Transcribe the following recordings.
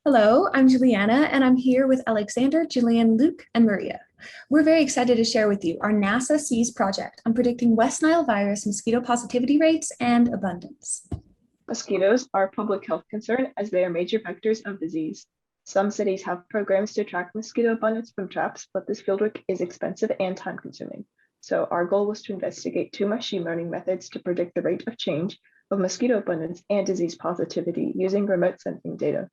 Hello, I'm Julianna, and I'm here with Alexander, Jillian, Luke, and Maria. We're very excited to share with you our NASA SEAS project on predicting West Nile virus mosquito positivity rates and abundance. Mosquitoes are a public health concern as they are major vectors of disease. Some cities have programs to track mosquito abundance from traps, but this fieldwork is expensive and time-consuming. So our goal was to investigate two machine learning methods to predict the rate of change of mosquito abundance and disease positivity using remote sensing data.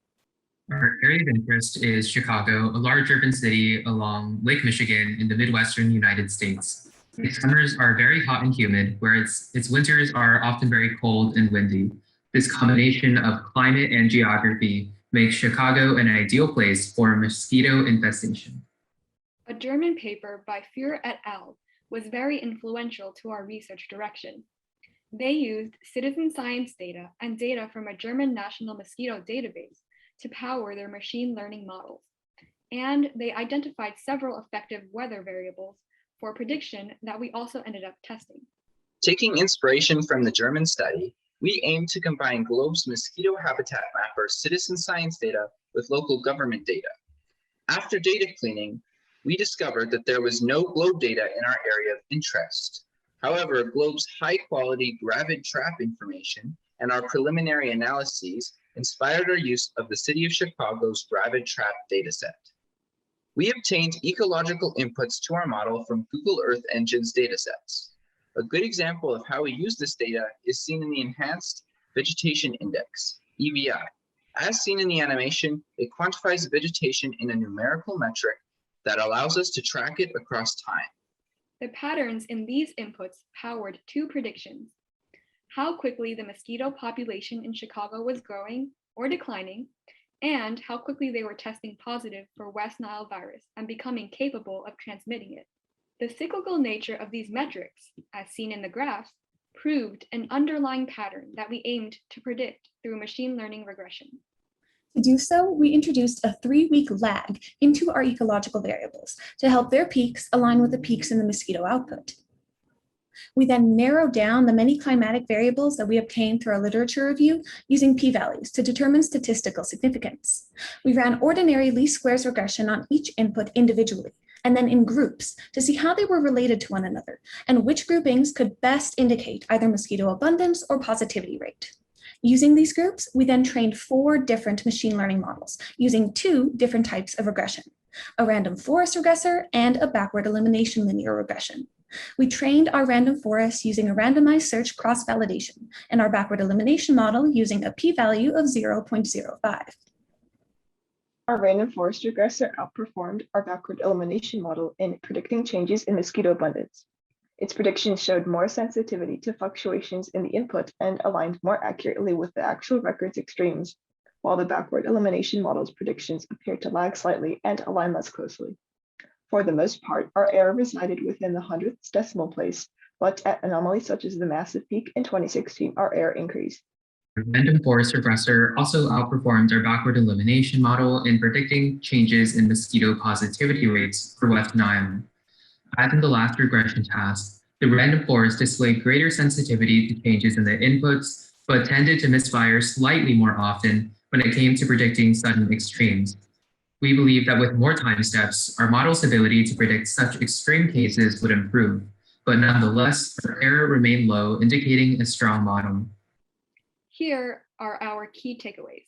Our area of interest is Chicago, a large urban city along Lake Michigan in the Midwestern United States. Its summers are very hot and humid, where its winters are often very cold and windy. This combination of climate and geography makes Chicago an ideal place for mosquito infestation. A German paper by Führer et al. Was very influential to our research direction. They used citizen science data and data from a German national mosquito database to power their machine learning models. And they identified several effective weather variables for prediction that we also ended up testing. Taking inspiration from the German study, we aim to combine Globe's mosquito habitat mapper citizen science data with local government data. After data cleaning, we discovered that there was no Globe data in our area of interest. However, Globe's high-quality gravid trap information and our preliminary analyses inspired our use of the City of Chicago's gravid trap dataset. We obtained ecological inputs to our model from Google Earth Engine's datasets. A good example of how we use this data is seen in the Enhanced Vegetation Index, EVI. As seen in the animation, it quantifies vegetation in a numerical metric that allows us to track it across time. The patterns in these inputs powered two predictions: how quickly the mosquito population in Chicago was growing or declining, and how quickly they were testing positive for West Nile virus and becoming capable of transmitting it. The cyclical nature of these metrics, as seen in the graphs, proved an underlying pattern that we aimed to predict through machine learning regression. To do so, we introduced a 3-week lag into our ecological variables to help their peaks align with the peaks in the mosquito output. We then narrowed down the many climatic variables that we obtained through our literature review using p-values to determine statistical significance. We ran ordinary least squares regression on each input individually, and then in groups to see how they were related to one another and which groupings could best indicate either mosquito abundance or positivity rate. Using these groups, we then trained 4 different machine learning models using 2 different types of regression: a random forest regressor and a backward elimination linear regression. We trained our random forest using a randomized search cross-validation and our backward elimination model using a p-value of 0.05. Our random forest regressor outperformed our backward elimination model in predicting changes in mosquito abundance. Its predictions showed more sensitivity to fluctuations in the input and aligned more accurately with the actual record's extremes, while the backward elimination model's predictions appeared to lag slightly and align less closely. For the most part, our error resided within the hundredths decimal place, but at anomalies such as the massive peak in 2016, our error increased. The random forest regressor also outperformed our backward elimination model in predicting changes in mosquito positivity rates for West Nile. As in the last regression task, the random forest displayed greater sensitivity to changes in the inputs, but tended to misfire slightly more often when it came to predicting sudden extremes. We believe that with more time steps, our model's ability to predict such extreme cases would improve, but nonetheless, our error remained low, indicating a strong model. Here are our key takeaways.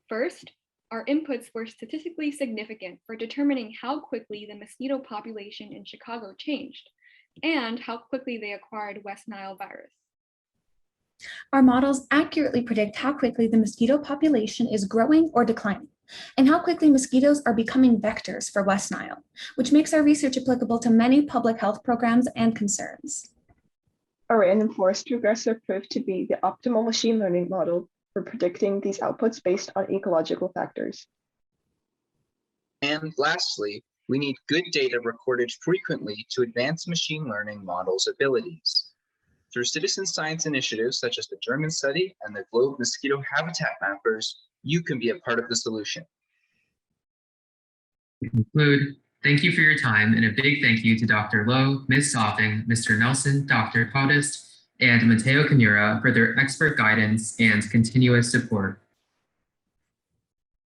First, our inputs were statistically significant for determining how quickly the mosquito population in Chicago changed and how quickly they acquired West Nile virus. Our models accurately predict how quickly the mosquito population is growing or declining, and how quickly mosquitoes are becoming vectors for West Nile, which makes our research applicable to many public health programs and concerns. A random forest regressor proved to be the optimal machine learning model for predicting these outputs based on ecological factors. And lastly, we need good data recorded frequently to advance machine learning models' abilities. Through citizen science initiatives such as the German study and the Globe mosquito habitat mappers, you can be a part of the solution. To conclude, thank you for your time, and a big thank you to Dr. Low, Ms. Soeffing, Mr. Nelson, Dr. Podest, and Matteo Canura for their expert guidance and continuous support.